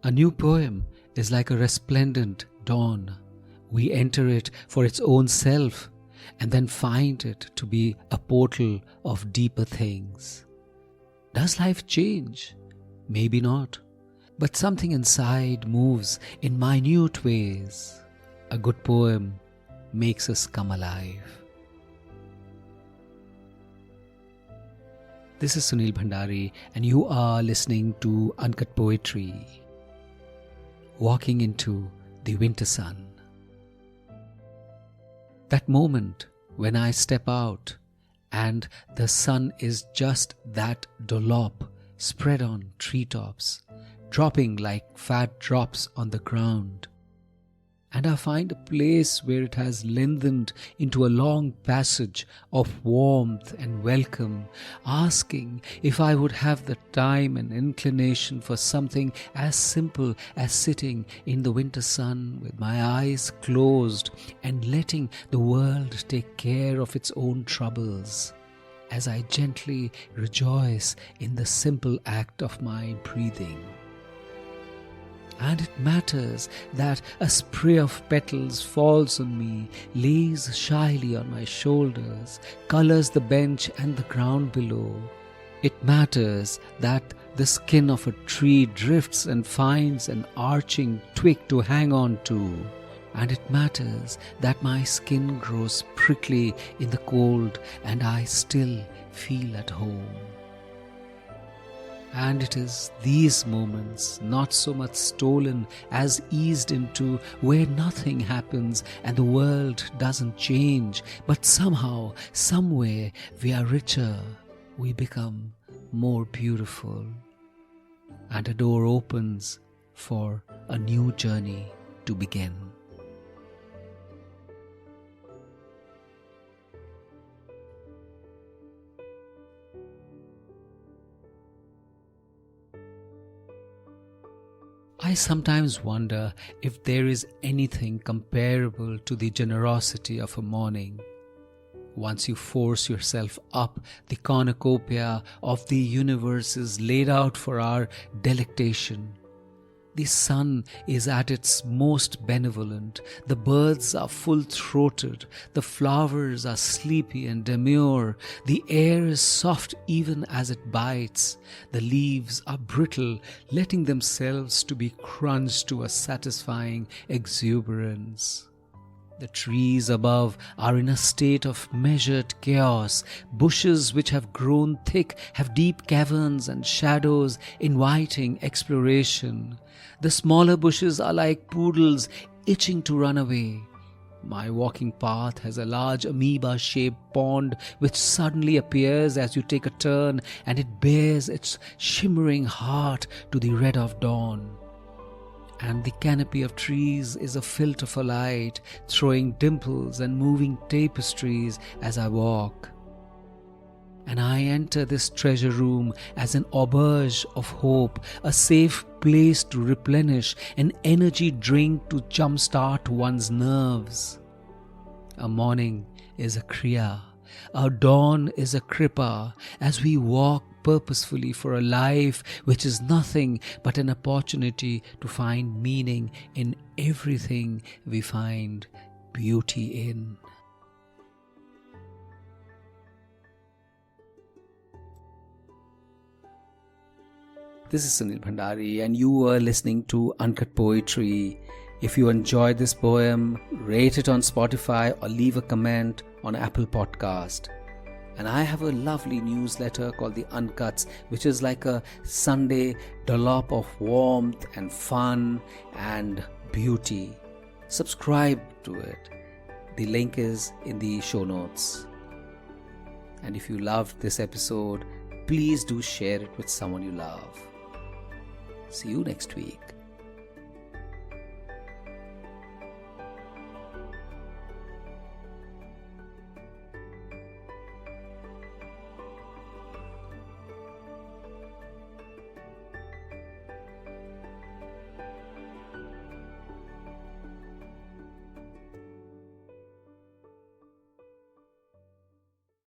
A new poem is like a resplendent dawn. We enter it for its own self and then find it to be a portal of deeper things. Does life change? Maybe not. But something inside moves in minute ways. A good poem makes us come alive. This is Sunil Bhandari and you are listening to Uncut Poetry. Walking into the winter sun. That moment when I step out and the sun is just that dollop spread on treetops, dropping like fat drops on the ground. And I find a place where it has lengthened into a long passage of warmth and welcome, asking if I would have the time and inclination for something as simple as sitting in the winter sun with my eyes closed and letting the world take care of its own troubles, as I gently rejoice in the simple act of my breathing. And it matters that a spray of petals falls on me, lays shyly on my shoulders, colors the bench and the ground below. It matters that the skin of a tree drifts and finds an arching twig to hang on to. And it matters that my skin grows prickly in the cold and I still feel at home. And it is these moments, not so much stolen as eased into, where nothing happens and the world doesn't change, but somehow, somewhere, we are richer, we become more beautiful. And a door opens for a new journey to begin. I sometimes wonder if there is anything comparable to the generosity of a morning. Once you force yourself up, the cornucopia of the universe is laid out for our delectation. The sun is at its most benevolent, the birds are full-throated, the flowers are sleepy and demure, the air is soft even as it bites, the leaves are brittle, letting themselves to be crunched to a satisfying exuberance. The trees above are in a state of measured chaos. Bushes which have grown thick have deep caverns and shadows inviting exploration. The smaller bushes are like poodles itching to run away. My walking path has a large amoeba-shaped pond which suddenly appears as you take a turn, and it bears its shimmering heart to the red of dawn. And the canopy of trees is a filter for light, throwing dimples and moving tapestries as I walk. And I enter this treasure room as an auberge of hope, a safe place to replenish, an energy drink to jumpstart one's nerves. A morning is a kriya, a dawn is a kripa, as we walk purposefully for a life which is nothing but an opportunity to find meaning in everything we find beauty in. This is Sunil Bhandari and you are listening to Uncut Poetry. If you enjoyed this poem, rate it on Spotify or leave a comment on Apple Podcast. And I have a lovely newsletter called The Uncuts, which is like a Sunday dollop of warmth and fun and beauty. Subscribe to it. The link is in the show notes. And if you loved this episode, please do share it with someone you love. See you next week.